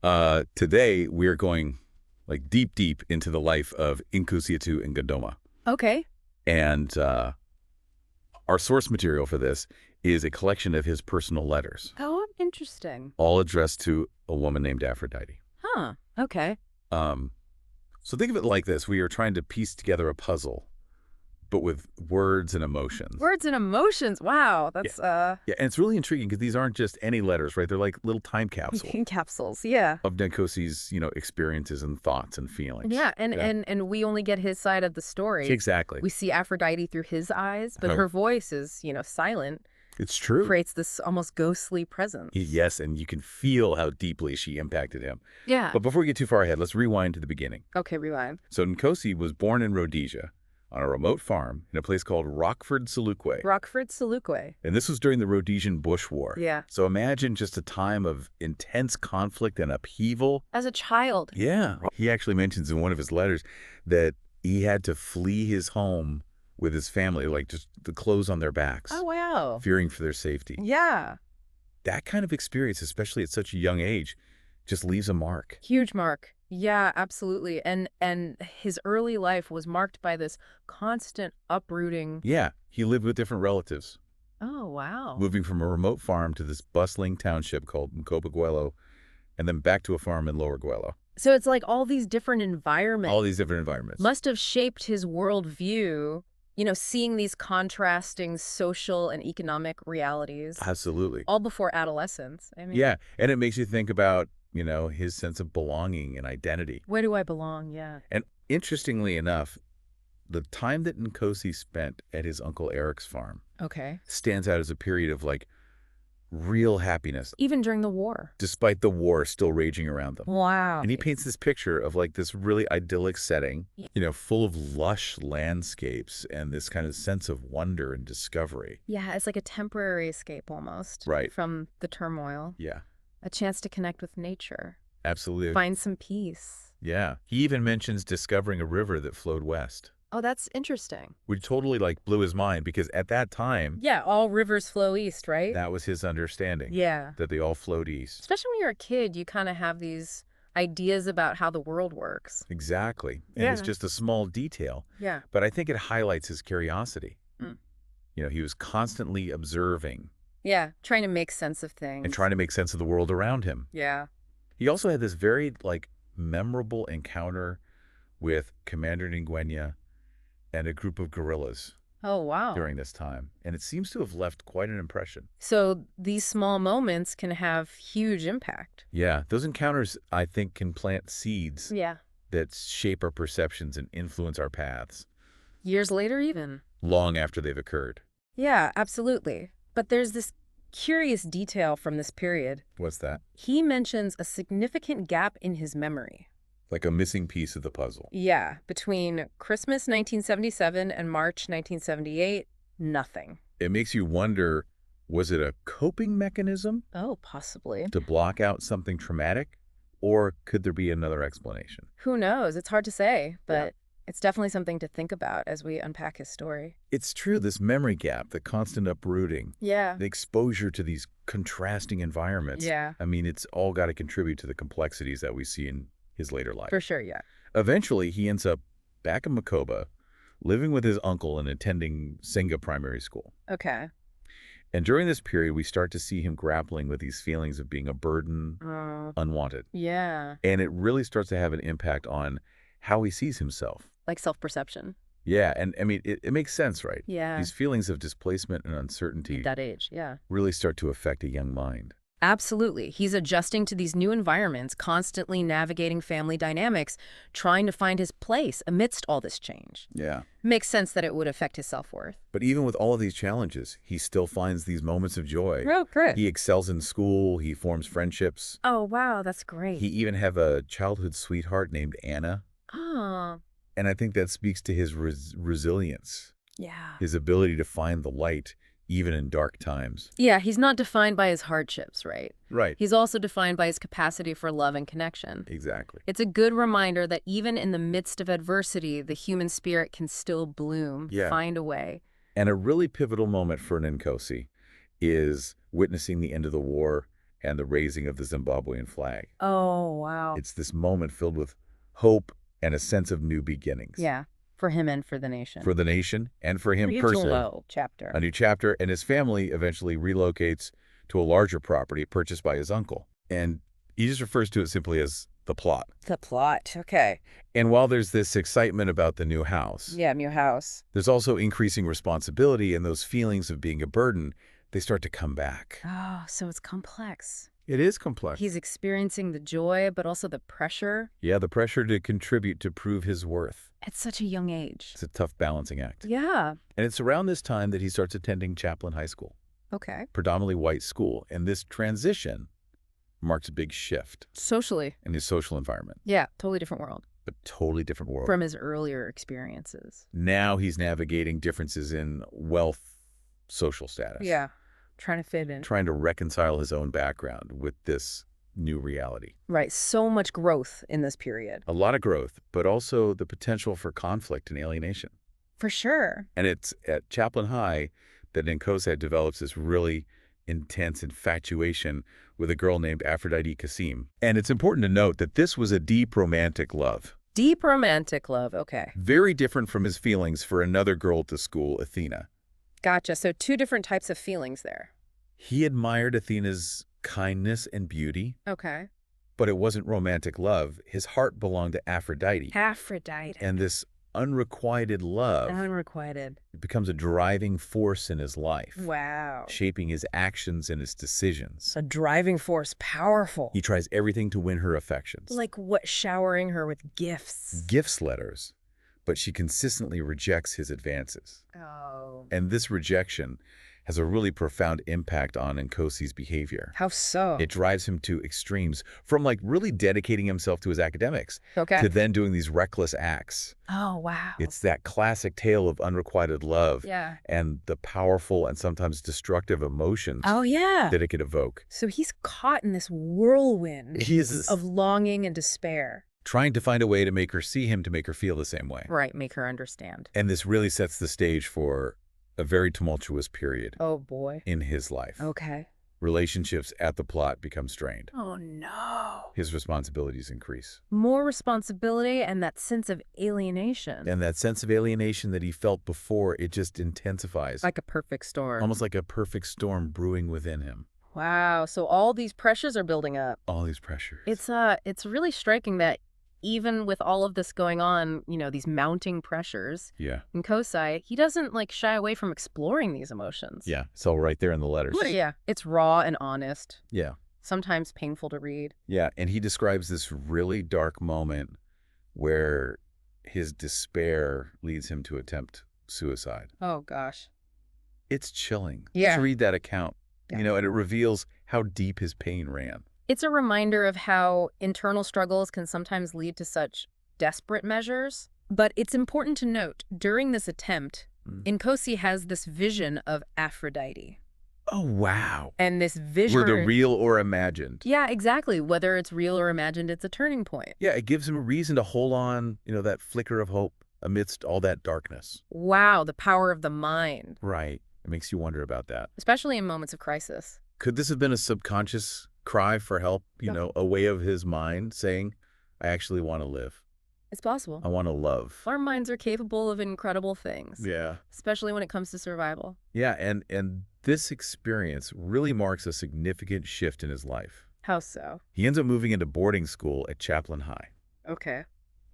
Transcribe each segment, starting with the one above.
Today, we're going like deep into the life of Nkosi and Godoma. Okay. And our source material for this is a collection of his personal letters, Oh, interesting. all addressed to a woman named Aphrodite. Huh. Okay. Um, so think of it like this. We are trying to piece together a puzzle, but with words and emotions. Words and emotions. Wow. That's Yeah, and it's really intriguing because these aren't just any letters, right? They're like little time capsules capsules. Yeah. of Nkosi's, experiences and thoughts and feelings. Yeah, and we only get his side of the story. Exactly. We see Aphrodite through his eyes, but Oh. her voice is, silent. It's true. Creates this almost ghostly presence. Yes, and you can feel how deeply she impacted him. Yeah. But before we get too far ahead, let's rewind to the beginning. Okay, rewind. So Nkosi was born in Rhodesia on a remote farm in a place called Rockford, Selukwe. Rockford, Selukwe. And this was during the Rhodesian Bush War. Yeah. So imagine just a time of intense conflict and upheaval. As a child. Yeah. He actually mentions in one of his letters that he had to flee his home with his family, like just the clothes on their backs, Oh, wow. fearing for their safety. Yeah. That kind of experience, especially at such a young age, just leaves a mark. Huge mark. Yeah, absolutely. And his early life was marked by this constant uprooting. Yeah, he lived with different relatives, Oh, wow. moving from a remote farm to this bustling township called Mkopa, and then back to a farm in Lower Guelo. So it's like all these different environments All these different environments. must have shaped his worldview, seeing these contrasting social and economic realities, Absolutely. all before adolescence. I mean, Yeah, and it makes you think about, his sense of belonging and identity. where do I belong? Yeah. And interestingly enough, the time that Nkosi spent at his Uncle Eric's farm Okay. stands out as a period of, real happiness, Even during the war. despite the war still raging around them. Wow. And he paints this picture of this really idyllic setting, full of lush landscapes and this kind of sense of wonder and discovery. Yeah, it's like a temporary escape almost. Right. From the turmoil. Yeah, A chance to connect with nature. absolutely. Find some peace. Yeah. He even mentions discovering a river that flowed west, Oh, that's interesting. which totally blew his mind because at that time, Yeah, all rivers flow east, right? that was his understanding, Yeah. that they all flowed east. Especially when you're a kid, you kind of have these ideas about how the world works. Exactly. And it's Yeah. just a small detail, Yeah. but I think it highlights his curiosity. Mm. He was constantly observing Yeah, trying to make sense of things. and trying to make sense of the world around him. Yeah. He also had this very, memorable encounter with Commander Ngwenya and a group of guerrillas Oh, wow. during this time, and it seems to have left quite an impression. So these small moments can have huge impact. Yeah, those encounters, I think, can plant seeds Yeah. that shape our perceptions and influence our paths Years later even. long after they've occurred. Yeah, absolutely. But there's this curious detail from this period. What's that? He mentions a significant gap in his memory. Like a missing piece of the puzzle. Yeah, between Christmas 1977 and March 1978, nothing. It makes you wonder, was it a coping mechanism Oh, possibly. to block out something traumatic? Or could there be another explanation? Who knows? It's hard to say, but Yeah. it's definitely something to think about as we unpack his story. It's true, this memory gap, the constant uprooting, Yeah. the exposure to these contrasting environments. Yeah, I mean, it's all got to contribute to the complexities that we see in his later life. for sure, yeah. Eventually, he ends up back in Makoba, living with his uncle and attending Singa Primary School. Okay. And during this period, we start to see him grappling with these feelings of being a burden, unwanted. Yeah. And it really starts to have an impact on how he sees himself. Like self-perception. Yeah, and I mean, it makes sense, right? Yeah. These feelings of displacement and uncertainty At that age, yeah. really start to affect a young mind. Absolutely. He's adjusting to these new environments, constantly navigating family dynamics, trying to find his place amidst all this change. Yeah. Makes sense that it would affect his self-worth. But even with all of these challenges, he still finds these moments of joy. Oh, great. He excels in school. He forms friendships. Oh, wow, that's great. He even have a childhood sweetheart named Anna. Oh, And I think that speaks to his resilience, yeah. his ability to find the light even in dark times. Yeah, he's not defined by his hardships, right? Right. He's also defined by his capacity for love and connection. Exactly. It's a good reminder that even in the midst of adversity, the human spirit can still bloom, Yeah. find a way. And a really pivotal moment for Nkosi is witnessing the end of the war and the raising of the Zimbabwean flag. Oh, wow. It's this moment filled with hope and a sense of new beginnings. Yeah, for him and for the nation. For the nation and for him Pretty personally. low chapter. A new chapter, and his family eventually relocates to a larger property purchased by his uncle. And he just refers to it simply as the plot. The plot, okay. And while there's this excitement about the new house, Yeah, new house. there's also increasing responsibility, and those feelings of being a burden, they start to come back. Oh, so it's complex. It is complex. He's experiencing the joy, but also the pressure Yeah, the pressure to contribute to prove his worth. at such a young age. It's a tough balancing act. Yeah. And it's around this time that he starts attending Chaplin High School, Okay. predominantly white school. And this transition marks a big shift Socially. in his social environment. Yeah, totally different world A totally different world. from his earlier experiences. Now he's navigating differences in wealth, social status. Yeah, trying to fit in. Trying to reconcile his own background with this new reality. Right, so much growth in this period. A lot of growth, but also the potential for conflict and alienation. For sure. And it's at Chaplin High that Nkosi develops this really intense infatuation with a girl named Aphrodite Kasim. And it's important to note that this was a deep romantic love. Deep romantic love, okay. Very different from his feelings for another girl at the school, Athena. Gotcha, so two different types of feelings there. He admired Athena's kindness and beauty, Okay. but it wasn't romantic love. His heart belonged to Aphrodite. Aphrodite. And this unrequited love Unrequited. becomes a driving force in his life, Wow. shaping his actions and his decisions. A driving force, powerful. He tries everything to win her affections. Like what, showering her with gifts? Gifts letters, but she consistently rejects his advances. Oh. And this rejection has a really profound impact on Nkosi's behavior. How so? It drives him to extremes, from like really dedicating himself to his academics Okay. to then doing these reckless acts. Oh, wow. It's that classic tale of unrequited love Yeah. and the powerful and sometimes destructive emotions Oh, yeah. that it could evoke. So he's caught in this whirlwind He's of longing and despair. trying to find a way to make her see him, to make her feel the same way. Right, make her understand. And this really sets the stage for a very tumultuous period Oh, boy. in his life. Okay. Relationships at the plot become strained. Oh, no. His responsibilities increase. More responsibility and that sense of alienation. And that sense of alienation that he felt before, it just intensifies. Like a perfect storm. Almost like a perfect storm brewing within him. Wow. So all these pressures are building up. All these pressures. It's really striking that even with all of this going on, you know, these mounting pressures, Yeah. Nkosi, he doesn't like shy away from exploring these emotions. Yeah. It's all right there in the letters. Yeah. It's raw and honest, Yeah. sometimes painful to read. Yeah. And he describes this really dark moment where his despair leads him to attempt suicide. Oh, gosh. It's chilling. Yeah. Just read that account, Yeah. you know, and it reveals how deep his pain ran. It's a reminder of how internal struggles can sometimes lead to such desperate measures. But it's important to note, during this attempt, Nkosi has this vision of Aphrodite. Oh, wow. And this vision... Whether real or imagined. Yeah, exactly. Whether it's real or imagined, it's a turning point. Yeah, it gives him a reason to hold on, you know, that flicker of hope amidst all that darkness. Wow, the power of the mind. Right. It makes you wonder about that. Especially in moments of crisis. Could this have been a subconscious cry for help, you know, a way of his mind saying, I actually want to live. It's possible. I want to love. Our minds are capable of incredible things. Yeah. Especially when it comes to survival. Yeah, and this experience really marks a significant shift in his life. How so? He ends up moving into boarding school at Chaplin High. Okay.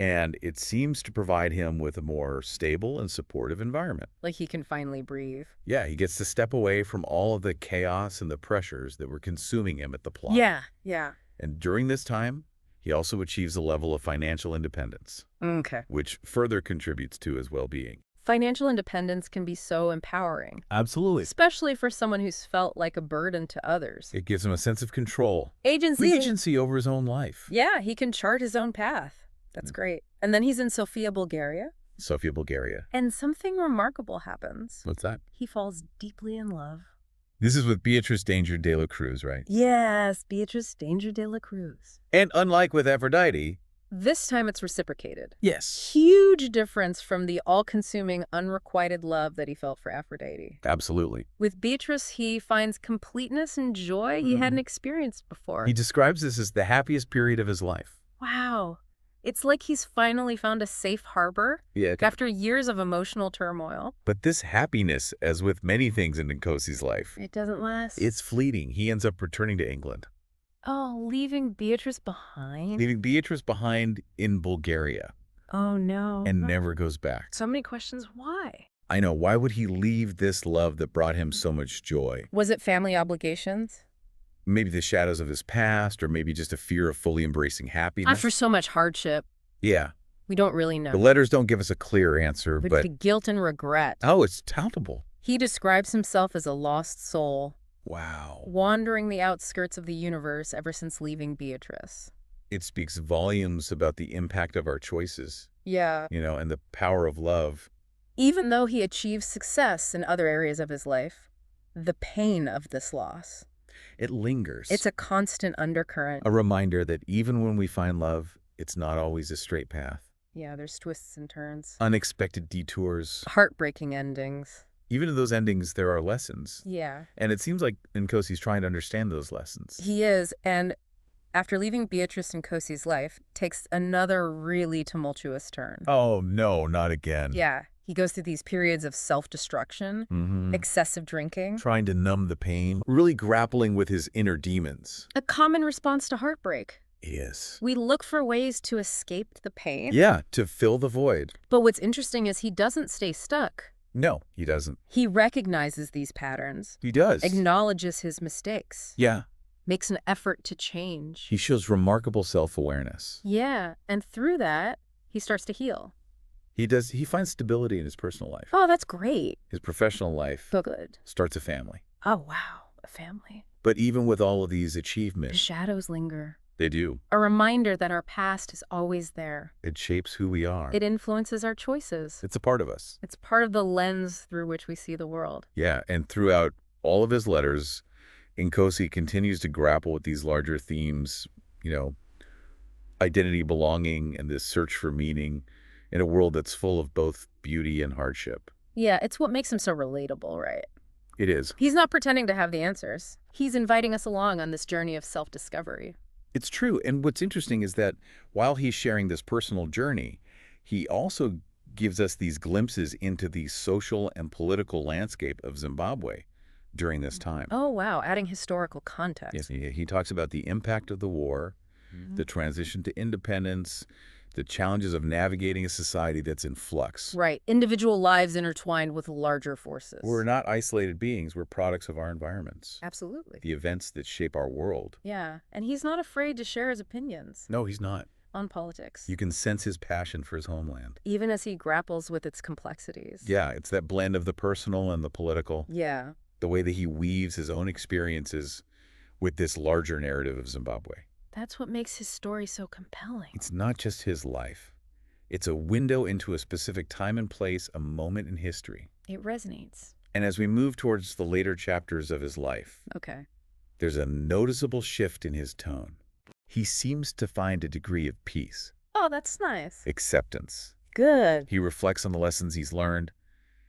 And it seems to provide him with a more stable and supportive environment. Like he can finally breathe. Yeah, he gets to step away from all of the chaos and the pressures that were consuming him at the plot. Yeah. And during this time, he also achieves a level of financial independence, Okay. which further contributes to his well-being. Financial independence can be so empowering. Absolutely. Especially for someone who's felt like a burden to others. It gives him a sense of control. Agency. Over his own life. Yeah, he can chart his own path. That's great. And then he's in Sofia, Bulgaria. Sofia, Bulgaria. And something remarkable happens. What's that? He falls deeply in love. This is with Beatrice Danger de la Cruz, right? Yes, Beatrice Danger de la Cruz. And unlike with Aphrodite, This time it's reciprocated. Yes. Huge difference from the all-consuming, unrequited love that he felt for Aphrodite. Absolutely. With Beatrice, he finds completeness and joy he hadn't experienced before. He describes this as the happiest period of his life. Wow. It's like he's finally found a safe harbor after years of emotional turmoil. But this happiness, as with many things in Nkosi's life, It doesn't last. it's fleeting. He ends up returning to England. Oh, leaving Beatrice behind? Leaving Beatrice behind in Bulgaria. Oh, no. And never goes back. So many questions. Why? I know. Why would he leave this love that brought him so much joy? Was it family obligations? Maybe the shadows of his past, or maybe just a fear of fully embracing happiness. After so much hardship. Yeah. We don't really know. The letters don't give us a clear answer, but the guilt and regret. oh, it's palpable. He describes himself as a lost soul, Wow. wandering the outskirts of the universe ever since leaving Beatrice. It speaks volumes about the impact of our choices, Yeah. and the power of love. Even though he achieves success in other areas of his life, the pain of this loss. It lingers. It's a constant undercurrent. a reminder that even when we find love, it's not always a straight path. Yeah, there's twists and turns. Unexpected detours. Heartbreaking endings. Even in those endings, there are lessons. Yeah. And it seems like Nkosi's trying to understand those lessons. He is, and after leaving Beatrice and Nkosi's life, takes another really tumultuous turn. Oh, no, not again. Yeah, he goes through these periods of self-destruction, excessive drinking. Trying to numb the pain, really grappling with his inner demons. A common response to heartbreak. Yes. We look for ways to escape the pain. Yeah, to fill the void. But what's interesting is he doesn't stay stuck. No, he doesn't. He recognizes these patterns, He does. acknowledges his mistakes, Yeah. makes an effort to change. He shows remarkable self-awareness. Yeah, and through that, he starts to heal. He does. He finds stability in his personal life. Oh, that's great. His professional life So good. starts a family. Oh, wow, a family. But even with all of these The achievements, shadows linger. they do. A reminder that our past is always there. It shapes who we are. It influences our choices. It's a part of us. It's part of the lens through which we see the world. Yeah, and throughout all of his letters, Nkosi continues to grapple with these larger themes, identity, belonging, and this search for meaning in a world that's full of both beauty and hardship. Yeah, it's what makes him so relatable, right? It is. He's not pretending to have the answers. He's inviting us along on this journey of self-discovery. It's true. And what's interesting is that while he's sharing this personal journey, he also gives us these glimpses into the social and political landscape of Zimbabwe during this time. Oh, wow, adding historical context. Yes, he talks about the impact of the war, the transition to independence, the challenges of navigating a society that's in flux. Right, individual lives intertwined with larger forces. We're not isolated beings. We're products of our environments, Absolutely. the events that shape our world. Yeah, and he's not afraid to share his opinions No, he's not. on politics, You can sense his passion for his homeland. even as he grapples with its complexities. Yeah, it's that blend of the personal and the political, Yeah. the way that he weaves his own experiences with this larger narrative of Zimbabwe. That's what makes his story so compelling. It's not just his life. It's a window into a specific time and place, a moment in history. It resonates. And as we move towards the later chapters of his life, Okay. there's a noticeable shift in his tone. He seems to find a degree of peace, Oh, that's nice. acceptance. Good. He reflects on the lessons he's learned.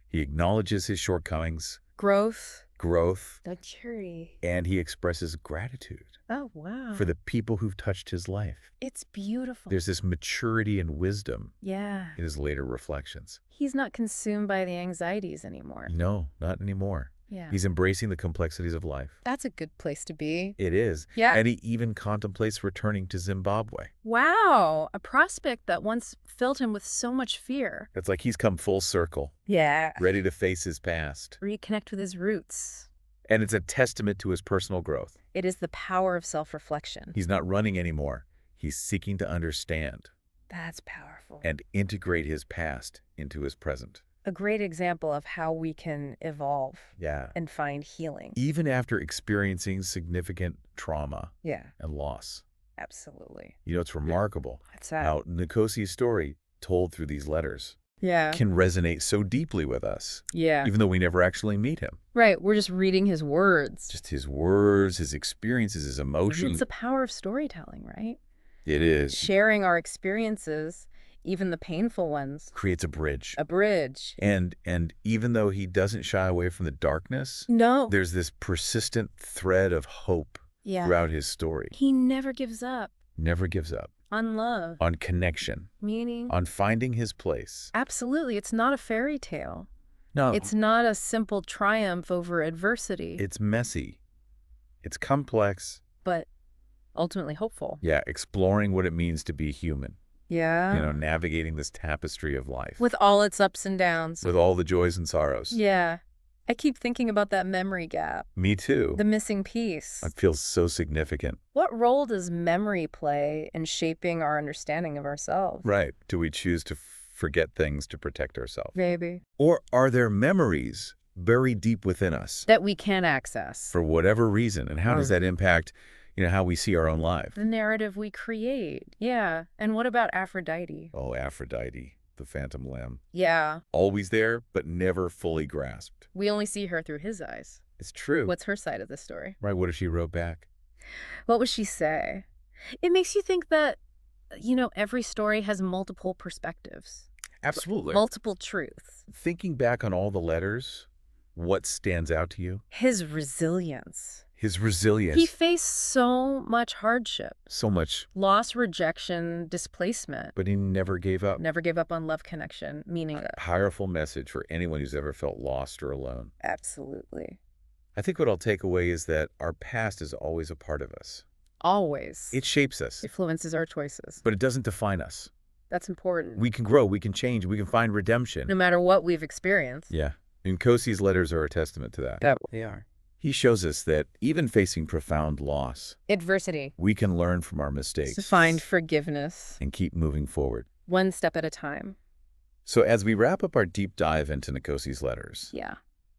He acknowledges his shortcomings, Growth. growth, Maturity. and he expresses gratitude Oh, wow. for the people who've touched his life. It's beautiful. There's this maturity and wisdom Yeah. in his later reflections. He's not consumed by the anxieties anymore. No, not anymore. Yeah. He's embracing the complexities of life. That's a good place to be. It is. Yeah. And he even contemplates returning to Zimbabwe. Wow. A prospect that once filled him with so much fear. It's like he's come full circle, Yeah. ready to face his past. Reconnect with his roots. And it's a testament to his personal growth. It is the power of self-reflection. He's not running anymore. He's seeking to understand That's powerful. and integrate his past into his present. A great example of how we can evolve Yeah. and find healing. Even after experiencing significant trauma Yeah, and loss. absolutely. It's remarkable What's that? how Nkosi's story, told through these letters, Yeah. can resonate so deeply with us, Yeah. even though we never actually meet him. Right. We're just reading his words. Just his words, his experiences, his And emotions. it's the power of storytelling, right? It is. Sharing our experiences, even the painful ones. Creates a bridge. A bridge. And even though he doesn't shy away from the darkness, No. there's this persistent thread of hope throughout his story. He never gives up. Never gives up. On love. On connection. Meaning. On finding his place. Absolutely. It's not a fairy tale. No. It's not a simple triumph over adversity. It's messy. It's complex. But ultimately hopeful. Yeah, exploring what it means to be human. Yeah. You know, navigating this tapestry of life. With all its ups and downs. With all the joys and sorrows. Yeah. I keep thinking about that memory gap. Me too. The missing piece. It feels so significant. What role does memory play in shaping our understanding of ourselves? Right. Do we choose to forget things to protect ourselves? Maybe. Or are there memories buried deep within us? That we can't access. For whatever reason. And how does that impact, how we see our own life? The narrative we create. Yeah. And what about Aphrodite? Oh, Aphrodite, the phantom limb. Yeah. Always there, but never fully grasped. We only see her through his eyes. It's true. What's her side of the story? Right, what if she wrote back? What would she say? It makes you think that, every story has multiple perspectives. Absolutely. Multiple truths. Thinking back on all the letters, what stands out to you? His resilience. His resilience. He faced so much hardship. So much. Loss, rejection, displacement. But he never gave up. Never gave up on love connection, meaning A powerful message for anyone who's ever felt lost or alone. Absolutely. I think what I'll take away is that our past is always a part of us. Always. It shapes us. Influences our choices. But it doesn't define us. That's important. We can grow, we can change, we can find redemption. No matter what we've experienced. Yeah. And Kosi's letters are a testament to that. They are. He shows us that even facing profound loss, Adversity. we can learn from our mistakes. To find forgiveness. And keep moving forward. One step at a time. So as we wrap up our deep dive into Nkosi's letters, Yeah.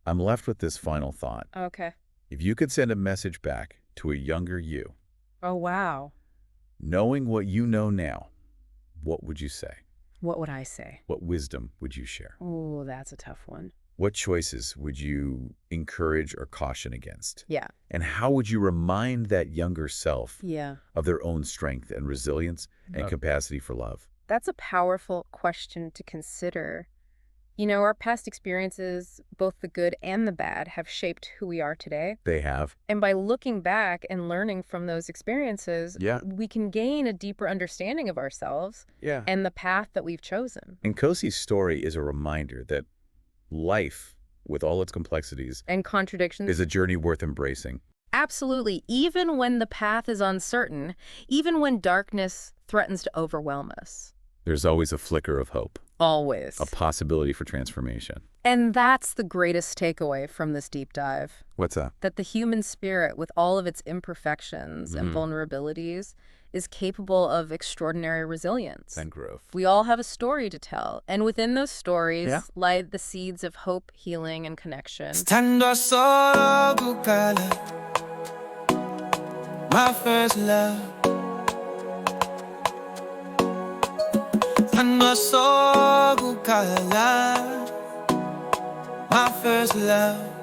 I'm left with this final thought. Okay. If you could send a message back to a younger you, Oh, wow. knowing what you know now, what would you say? What would I say? What wisdom would you share? Oh, that's a tough one. What choices would you encourage or caution against? Yeah. And how would you remind that younger self Yeah. of their own strength and resilience and capacity for love? That's a powerful question to consider. Our past experiences, both the good and the bad, have shaped who we are today. They have. And by looking back and learning from those experiences, we can gain a deeper understanding of ourselves and the path that we've chosen. And Nkosi's story is a reminder that life, with all its complexities and contradictions, is a journey worth embracing. Absolutely. Even when the path is uncertain, even when darkness threatens to overwhelm us. There's always a flicker of hope. Always. A possibility for transformation. And that's the greatest takeaway from this deep dive. What's that? That the human spirit, with all of its imperfections and vulnerabilities, is capable of extraordinary resilience. And growth. We all have a story to tell, and within those stories lie the seeds of hope, healing, and connection. Stando solo bucala, my first love. Stando solo bucala, my first love.